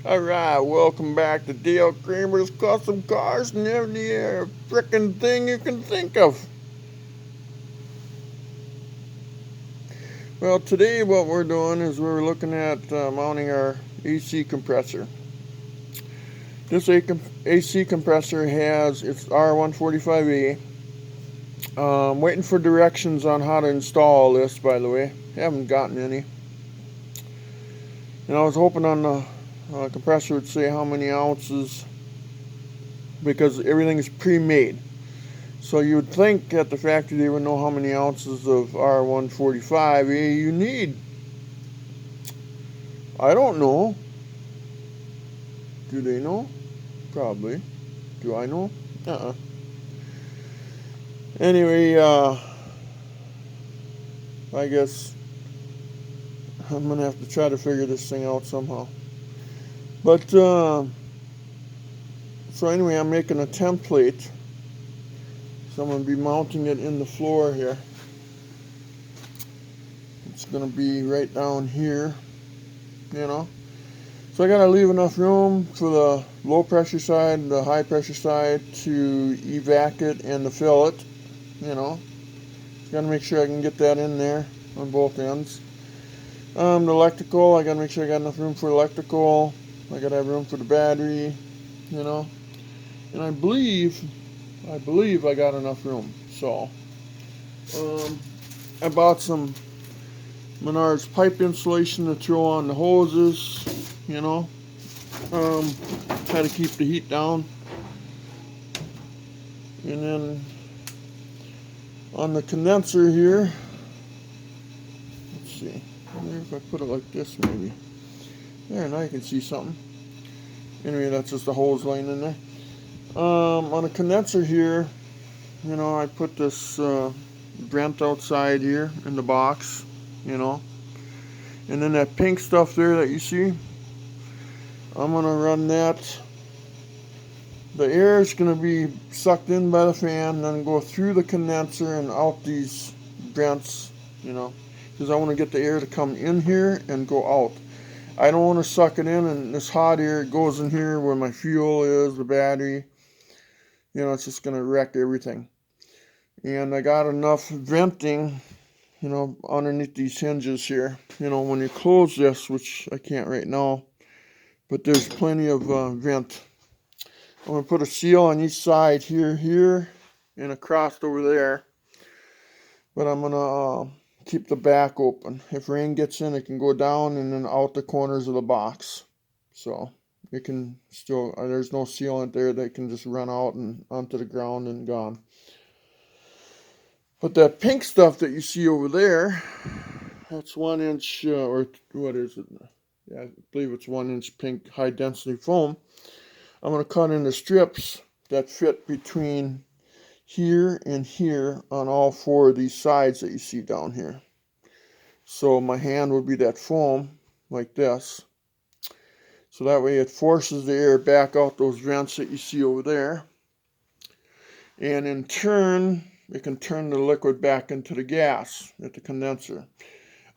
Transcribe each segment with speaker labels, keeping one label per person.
Speaker 1: Alright, welcome back to Dale Kramer's Custom Cars and every frickin' thing you can think of. Well, today what we're doing is we're looking at mounting our AC compressor. This AC compressor has its R145A. Waiting for directions on how to install this, by the way. Haven't gotten any. And I was hoping on the compressor would say how many ounces, because everything is pre-made. So you would think at the factory they would know how many ounces of R145 you need. I don't know. Do they know? Probably. Do I know? Anyway, I guess I'm going to have to try to figure this thing out somehow. But, so anyway, I'm making a template. So I'm going to be mounting it in the floor here. It's going to be right down here, you know. So I got to leave enough room for the low pressure side and the high pressure side to evac it and to fill it, you know. Got to make sure I can get that in there on both ends. The electrical, I got to make sure I got enough room for electrical. I got to have room for the battery, you know. And I believe I got enough room. So, I bought some Menards pipe insulation to throw on the hoses, you know. Try to keep the heat down. And then on the condenser here, let's see, I wonder if I put it like this maybe. There, now you can see something. Anyway, that's just a hose line in there. On the condenser here, you know, I put this Brent outside here in the box, you know. And then that pink stuff there that you see, I'm going to run that. The air is going to be sucked in by the fan, then go through the condenser and out these vents, you know, because I want to get the air to come in here and go out. I don't want to suck it in and this hot air goes in here where my fuel is, the battery. You know, it's just going to wreck everything. And I got enough venting, you know, underneath these hinges here. You know, when you close this, which I can't right now, but there's plenty of vent. I'm going to put a seal on each side here, and across over there. But I'm going to keep the back open. If rain gets in, it can go down and then out the corners of the box. So it can still, there's no sealant there that can just run out and onto the ground and gone. But that pink stuff that you see over there, that's 1 inch, or what is it? Yeah, I believe it's 1 inch pink high density foam. I'm going to cut into strips that fit between here and here on all 4 of these sides that you see down here. So my hand would be that foam like this. So that way it forces the air back out those vents that you see over there. And in turn, it can turn the liquid back into the gas at the condenser.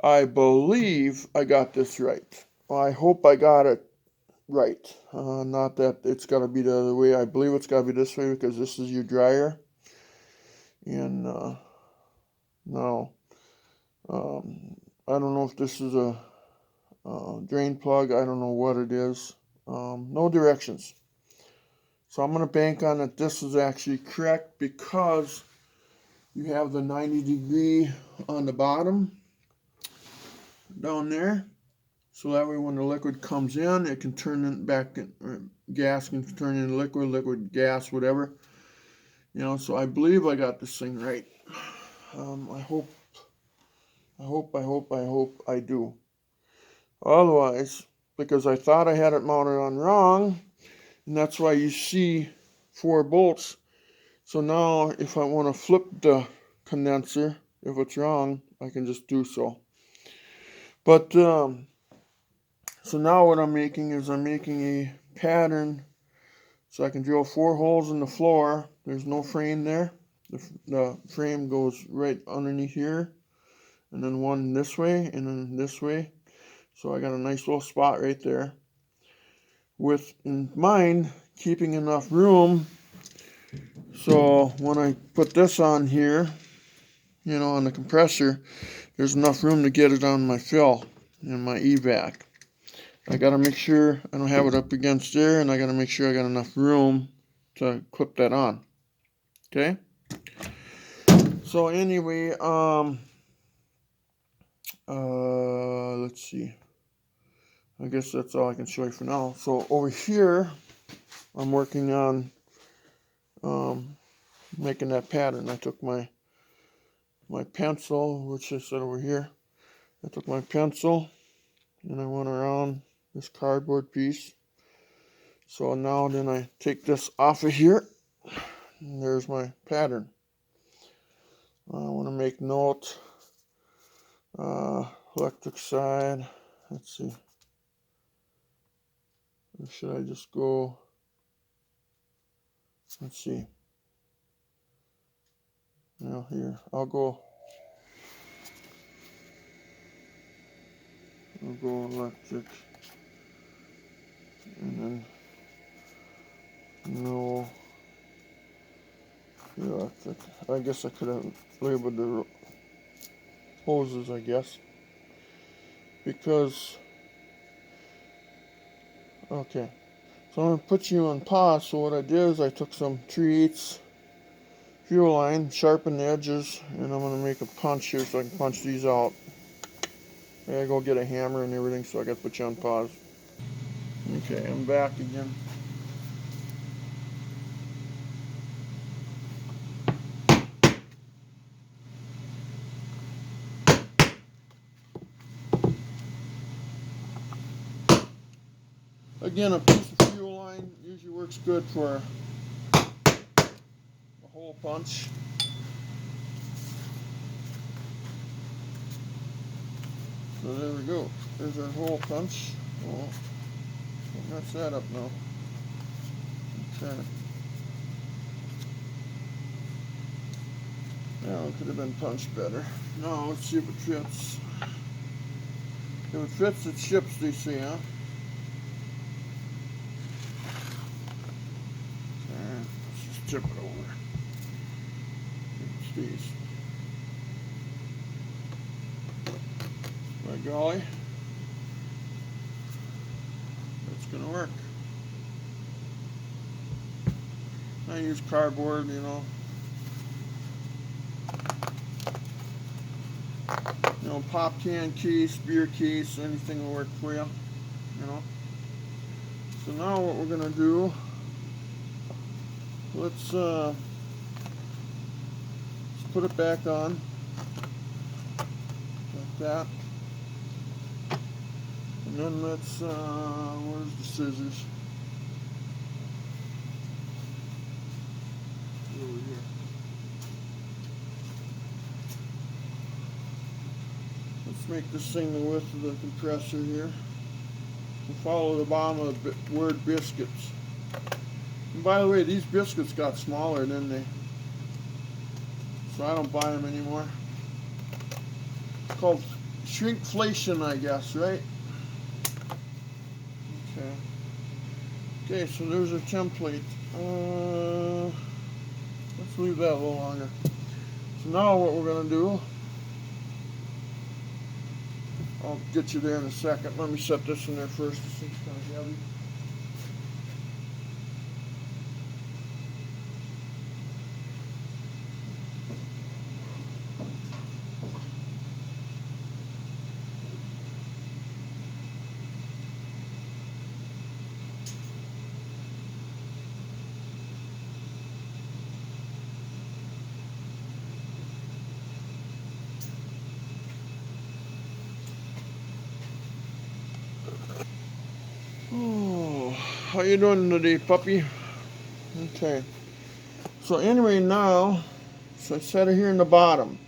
Speaker 1: I believe I got this right. I hope I got it right. Not that it's got to be the other way. I believe it's got to be this way because this is your dryer. And now, I don't know if this is a drain plug. I don't know what it is. No directions. So I'm going to bank on that this is actually correct because you have the 90-degree on the bottom down there. So that way when the liquid comes in, it can turn it back, gas can turn into liquid, gas, whatever. You know, so I believe I got this thing right. I hope I do. Otherwise, because I thought I had it mounted on wrong, and that's why you see 4 bolts. So now if I want to flip the condenser, if it's wrong, I can just do so. But so now what I'm making is I'm making a pattern so I can drill 4 holes in the floor. There's no frame there. The frame goes right underneath here, and then one this way, and then this way. So I got a nice little spot right there. with in mind keeping enough room so when I put this on here, you know, on the compressor, there's enough room to get it on my fill and my evac. I got to make sure I don't have it up against there, and I got to make sure I got enough room to clip that on. Okay? So anyway, let's see. I guess that's all I can show you for now. So over here, I'm working on making that pattern. I took my pencil, which I said over here. I took my pencil and I went around this cardboard piece. So now then I take this off of here, and there's my pattern. I want to make note, electric side, let's see, or should I just go, let's see, now here, I'll go electric, and then no electric. I guess I could have labeled the hoses, I guess, because, okay, so I'm going to put you on pause. So what I did is I took some 3/8 fuel line, sharpen the edges, and I'm going to make a punch here so I can punch these out. I gotta go get a hammer and everything, so I gotta put you on pause. Okay, I'm back again. Again, a piece of fuel line usually works good for a hole punch. So there we go. There's our hole punch. Oh, don't mess that up now. Okay. Now it could have been punched better. Now let's see if it fits. If it fits, it ships, they say, huh? Okay, let's just tip it over. It's these. By golly, that's gonna work. I use cardboard, you know. You know, pop can case, beer case, anything will work for you, you know. So now what we're gonna do, let's put it back on, like that. And then let's, where's the scissors? Over here. Let's make this thing the width of the compressor here. And follow the bottom of the word biscuits. And by the way, these biscuits got smaller, didn't they? So I don't buy them anymore. It's called shrinkflation, I guess, right? Okay. Okay, so there's our template. Let's leave that a little longer. So now what we're going to do, I'll get you there in a second. Let me set this in there first. This thing's kind of heavy. Oh, how you doing today, puppy? Okay. So anyway, now, so I set it here in the bottom.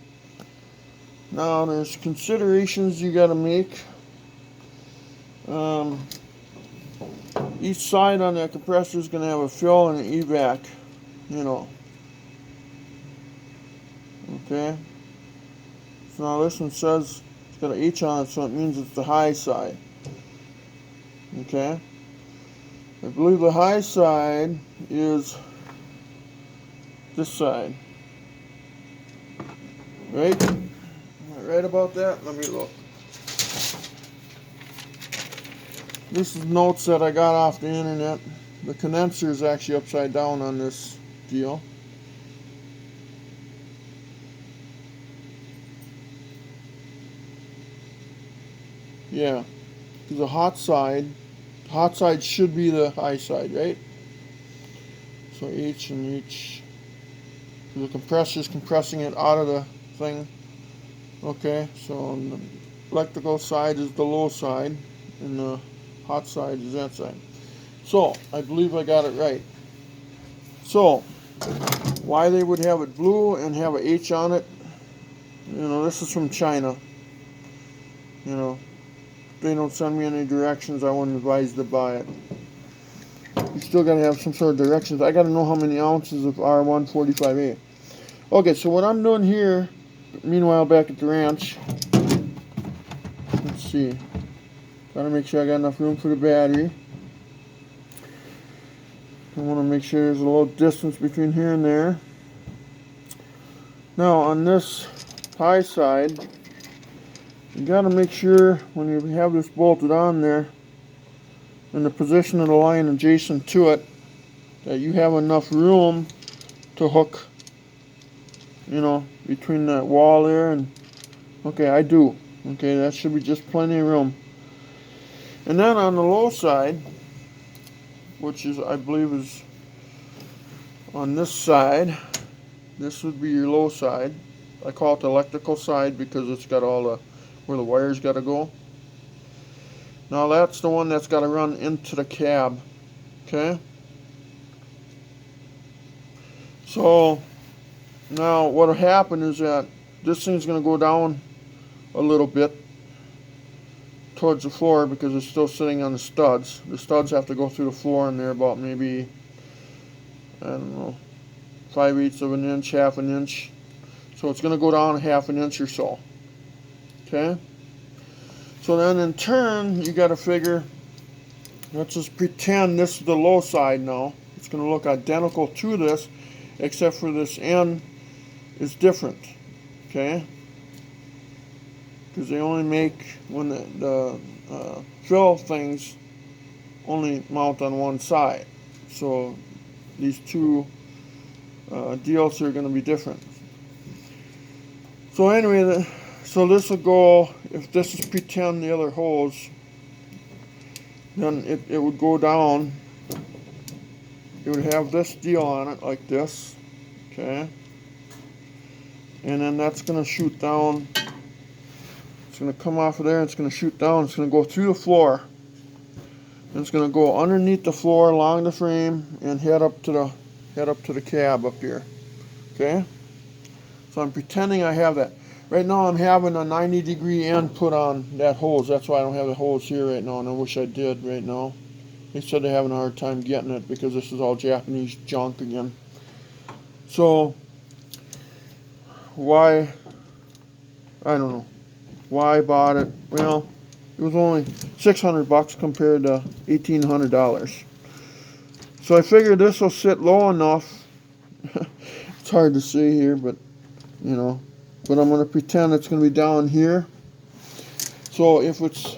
Speaker 1: Now there's considerations you got to make. Each side on that compressor is going to have a fill and an evac, you know. Okay. So now this one says it's got an H on it, so it means it's the high side. Okay. I believe the high side is this side. Right? Am I right about that? Let me look. This is notes that I got off the internet. The condenser is actually upside down on this deal. Yeah, because the hot side should be the high side, right? So H and H. The compressor's compressing it out of the thing. Okay, so on the electrical side is the low side, and the hot side is that side. So I believe I got it right. So why they would have it blue and have a H on it? You know, this is from China. You know, if they don't send me any directions, I wouldn't advise to buy it. You still got to have some sort of directions. I got to know how many ounces of R145A. Okay, so what I'm doing here, meanwhile back at the ranch, let's see. Got to make sure I got enough room for the battery. I want to make sure there's a little distance between here and there. Now on this high side, you got to make sure when you have this bolted on there, in the position of the line adjacent to it, that you have enough room to hook, you know, between that wall there and, okay, I do. Okay, that should be just plenty of room. And then on the low side, which is, I believe is on this side, this would be your low side. I call it the electrical side because it's got all the, where the wires got to go. Now that's the one that's got to run into the cab. Okay? So now what'll happen is that this thing's going to go down a little bit towards the floor because it's still sitting on the studs. The studs have to go through the floor, and they're about maybe, I don't know, 5/8 of an inch, half an inch. So it's going to go down half an inch or so. Okay? So then in turn, you got to figure, let's just pretend this is the low side now. It's going to look identical to this, except for this end is different. Okay? Because they only make, when the fill things only mount on one side. So these two deals are going to be different. So anyway, so this will go, if this is pretend the other hose, then it would go down. It would have this deal on it like this. Okay? And then that's going to shoot down. It's going to come off of there, and it's going to shoot down. It's going to go through the floor. And it's going to go underneath the floor, along the frame, and head up to the cab up here. Okay? So I'm pretending I have that. Right now I'm having a 90-degree end put on that hose. That's why I don't have the hose here right now, and I wish I did right now. They said they're having a hard time getting it because this is all Japanese junk again. So why, I don't know. Why I bought it? Well, it was only $600 compared to $1,800. So I figured this will sit low enough. It's hard to see here, but you know. But I'm going to pretend it's going to be down here. So if it's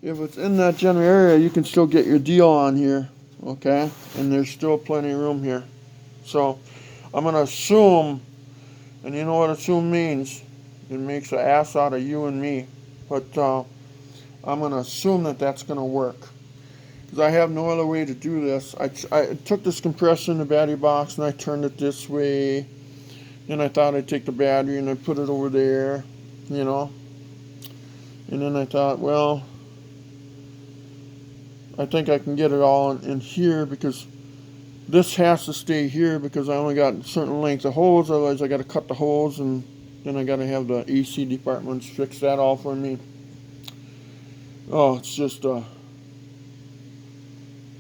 Speaker 1: in that general area, you can still get your deal on here, okay? And there's still plenty of room here. So I'm going to assume, and you know what assume means? It makes an ass out of you and me. But I'm going to assume that that's going to work. Because I have no other way to do this. I took this compressor in the battery box and I turned it this way. Then I thought I'd take the battery and I'd put it over there, you know. And then I thought, well, I think I can get it all in here because this has to stay here because I only got a certain length of hose. Otherwise I got to cut the hose, and then I got to have the AC departments fix that all for me. Oh, it's just a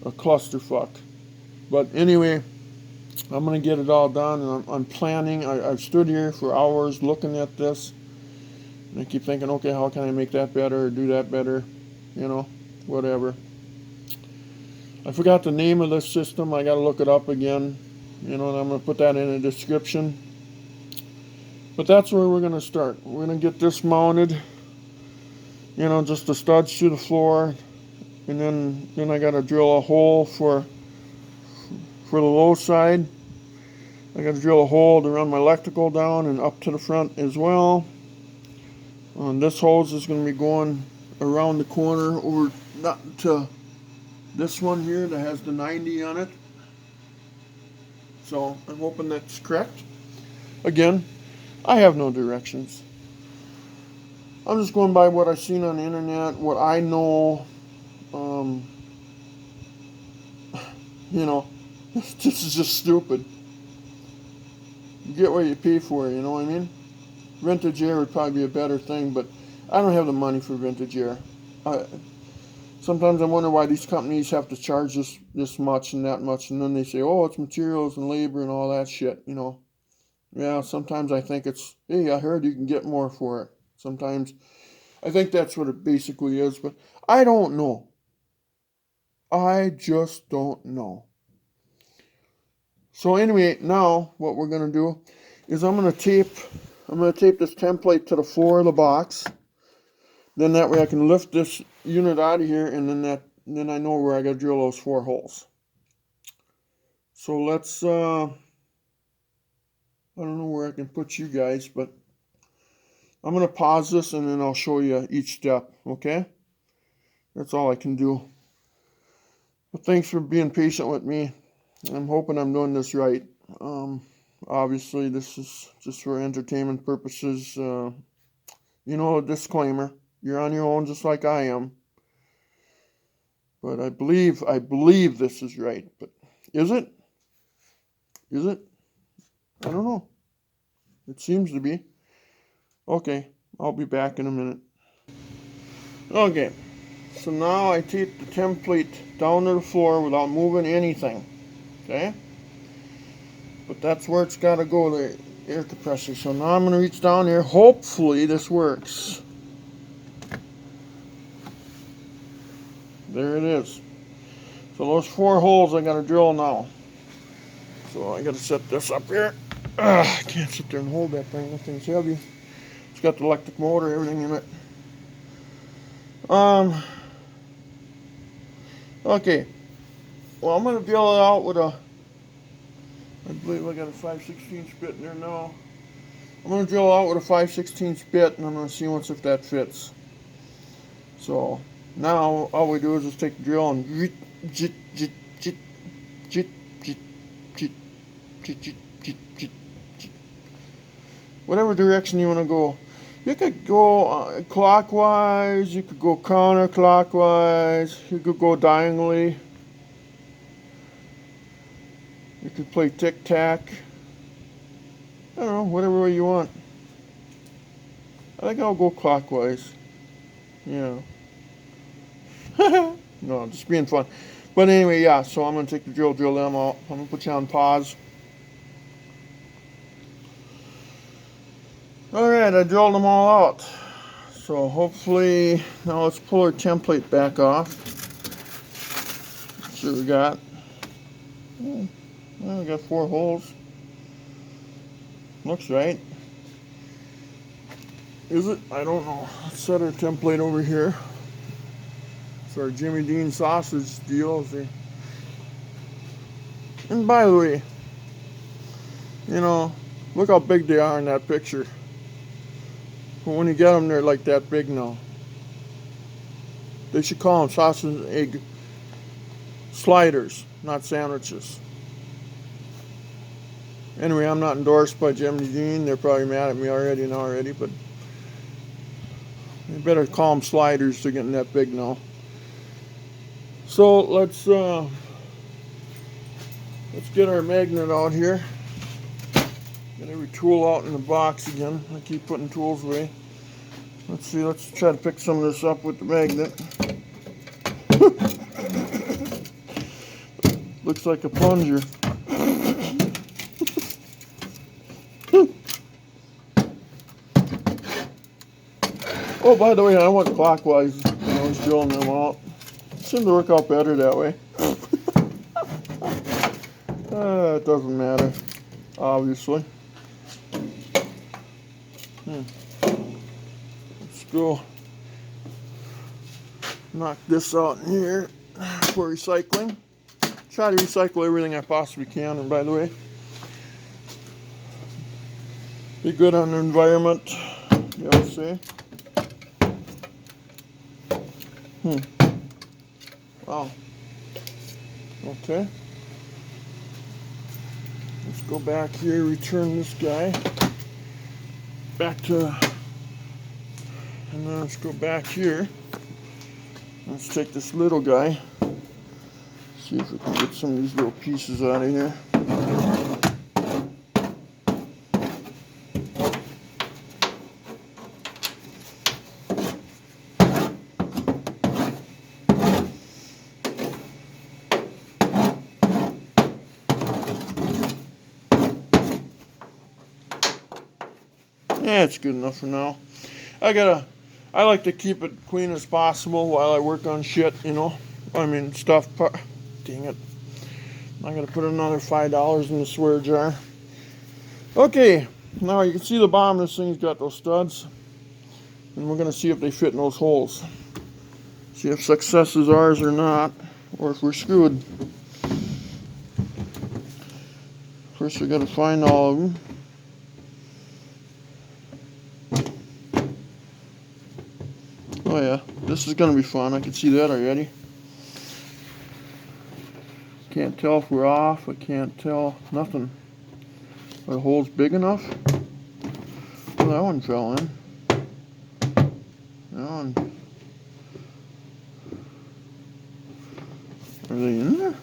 Speaker 1: clusterfuck. But anyway, I'm going to get it all done, and I'm planning. I've stood here for hours looking at this, and I keep thinking, okay, how can I make that better or do that better, you know, whatever. I forgot the name of this system. I got to look it up again. You know, and I'm going to put that in the description. But that's where we're going to start. We're going to get this mounted. You know, just the studs to the floor. And then I got to drill a hole for the low side. I got to drill a hole to run my electrical down and up to the front as well. And this hose is going to be going around the corner over not to this one here that has the 90 on it. So I'm hoping that's correct. Again, I have no directions. I'm just going by what I've seen on the internet, what I know. You know, this is just stupid. You get what you pay for, you know what I mean? Vintage air would probably be a better thing, but I don't have the money for vintage air. Sometimes I wonder why these companies have to charge this much and that much, and then they say, oh, it's materials and labor and all that shit, you know. Yeah, sometimes I think it's, hey, I heard you can get more for it. Sometimes I think that's what it basically is, but I don't know. I just don't know. So anyway, now what we're going to do is I'm going to tape this template to the floor of the box. Then that way I can lift this unit out of here, and then I know where I got to drill those 4 holes. So let's I don't know where I can put you guys, but I'm going to pause this and then I'll show you each step, okay? That's all I can do. But thanks for being patient with me. I'm hoping I'm doing this right. Obviously, this is just for entertainment purposes. You know, a disclaimer. You're on your own just like I am. But I believe this is right. But is it? Is it? I don't know. It seems to be. Okay, I'll be back in a minute. Okay, so now I tape the template down to the floor without moving anything. Okay? But that's where it's got to go, the air compressor. So now I'm going to reach down here. Hopefully this works. There it is. So those 4 holes I got to drill now. So I got to set this up here. I can't sit there and hold that thing. That thing's heavy. It's got the electric motor, everything in it. Okay. Well, I'm going to drill it out with a, I believe I got a 5/16 bit in there now. I'm going to drill out with a 5/16 bit, and I'm going to see once if that fits. So now all we do is just take the drill and whatever direction you want to go. You could go clockwise, you could go counterclockwise, you could go diagonally. You could play tic-tac. I don't know, whatever way you want. I think I'll go clockwise. Yeah. No, just being fun. But anyway, yeah, so I'm going to take the drill them out. I'm going to put you on pause. Alright, I drilled them all out. So hopefully, now let's pull our template back off. See what we got. Well, we got 4 holes. Looks right. Is it? I don't know. Let's set our template over here. It's our Jimmy Dean sausage deal. And by the way, you know, look how big they are in that picture. But when you get them, they're like that big now. They should call them sausage and egg sliders, not sandwiches. Anyway, I'm not endorsed by Jimmy Dean. They're probably mad at me already, but you better call them sliders. They're getting that big now. So let's get our magnet out here. Get every tool out in the box again. I keep putting tools away. Let's see, let's try to pick some of this up with the magnet. Looks like a plunger. Oh, by the way, I went clockwise when I was drilling them out. It seemed to work out better that way. It doesn't matter, obviously. Let's go knock this out in here for recycling. Try to recycle everything I possibly can, and by the way, be good on the environment, you'll see. Wow. Okay. Let's go back here, return this guy back to, and then let's go back here. Let's take this little guy, see if we can get some of these little pieces out of here. Yeah, it's good enough for now. I like to keep it clean as possible while I work on shit, you know. I mean, stuff. Dang it. I gotta put another $5 in the swear jar. Okay, now you can see the bottom of this thing's got those studs. And we're gonna see if they fit in those holes. See if success is ours or not, or if we're screwed. First we gotta find all of them. Oh yeah, this is gonna be fun. I can see that already. Can't tell if we're off. I can't tell nothing. Are the holes big enough? Well, that one fell in. That one. Are they in there?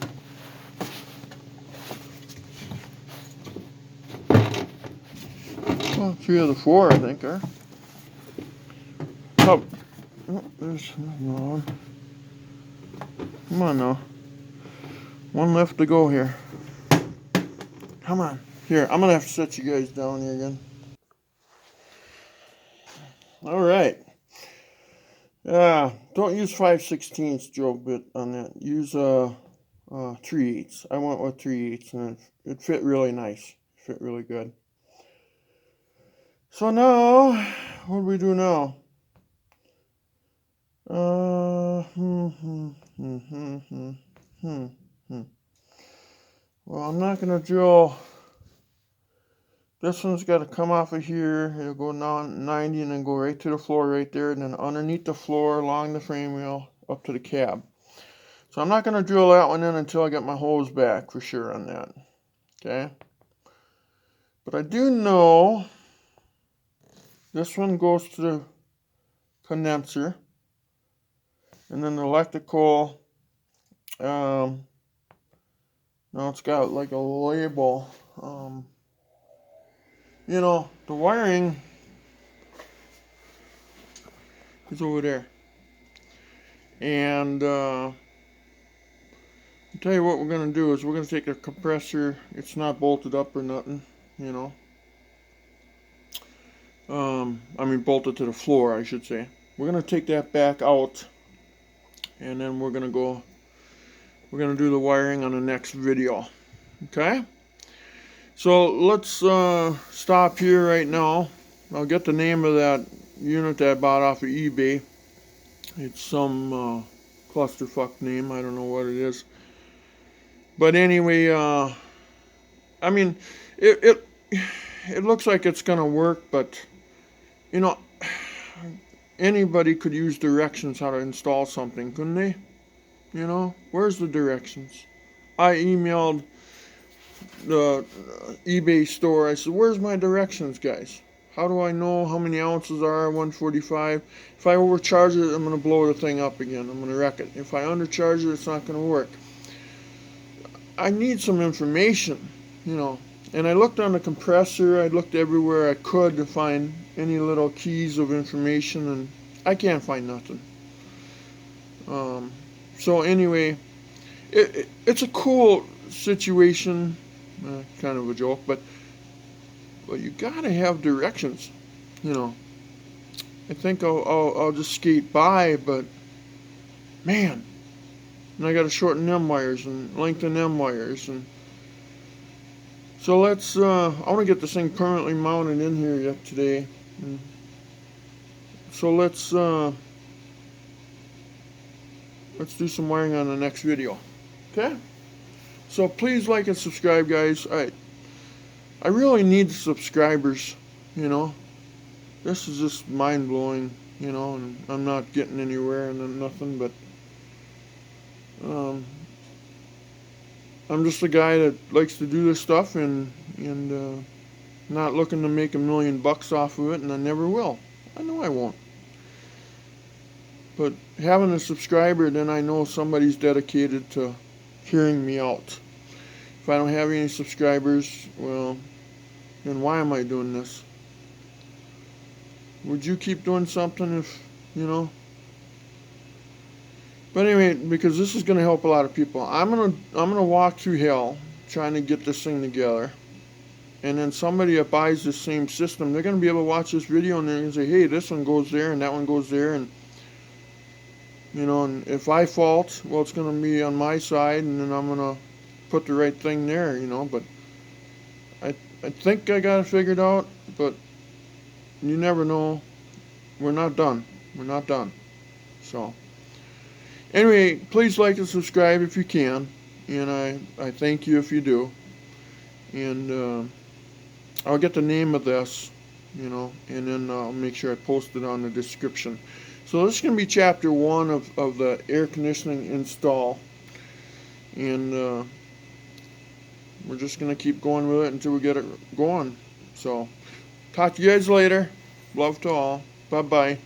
Speaker 1: Well, 3 of the 4, I think, are. Oh, there's another one. Come on now. One left to go here. Come on. Here, I'm going to have to set you guys down here again. Alright. Don't use 5/16 drill bit on that. Use 3/8. I went with 3/8 and it fit really nice. It fit really good. So now, what do we do now? Well, I'm not going to drill. This one's got to come off of here. It'll go down 90 and then go right to the floor right there. And then underneath the floor, along the frame rail, up to the cab. So I'm not going to drill that one in until I get my hose back for sure on that. Okay? But I do know this one goes to the condenser. And then the electrical, now it's got like a label. You know, the wiring is over there. And I'll tell you what we're going to do is we're going to take a compressor. It's not bolted up or nothing, you know. I mean bolted to the floor, I should say. We're going to take that back out. And then we're going to do the wiring on the next video. Okay? So let's stop here right now. I'll get the name of that unit that I bought off of eBay. It's some clusterfuck name. I don't know what it is. But anyway, I mean, it looks like it's going to work, but, you know, anybody could use directions how to install something, couldn't they? You know, where's the directions? I emailed the eBay store. I said, where's my directions, guys? How do I know how many ounces are 145? If I overcharge it, I'm going to blow the thing up again. I'm going to wreck it. If I undercharge it, it's not going to work. I need some information, you know. And I looked on the compressor. I looked everywhere I could to find any little keys of information, and I can't find nothing. So anyway, it's a cool situation. Kind of a joke, but you gotta have directions, you know. I think I'll just skate by, but man, and I gotta shorten them wires and lengthen them wires, and So let's, I want to get this thing permanently mounted in here yet today. So let's do some wiring on the next video. Okay? So please like and subscribe, guys. I really need subscribers, you know. This is just mind-blowing, you know, and I'm not getting anywhere and nothing, but I'm just a guy that likes to do this stuff and not looking to make $1 million off of it, and I never will. I know I won't. But having a subscriber, then I know somebody's dedicated to hearing me out. If I don't have any subscribers, well, then why am I doing this? Would you keep doing something if, you know? But anyway, because this is going to help a lot of people, I'm gonna walk through hell trying to get this thing together. And then somebody that buys the same system, they're going to be able to watch this video and they're going to say, hey, this one goes there and that one goes there. And, you know, and if I fault, well, it's going to be on my side, and then I'm going to put the right thing there, you know. But I think I got it figured out, but you never know. We're not done. We're not done. So, anyway, please like and subscribe if you can. And I thank you if you do. And I'll get the name of this, you know, and then I'll make sure I post it on the description. So this is going to be chapter 1 of the air conditioning install. And we're just going to keep going with it until we get it going. So, talk to you guys later. Love to all. Bye-bye.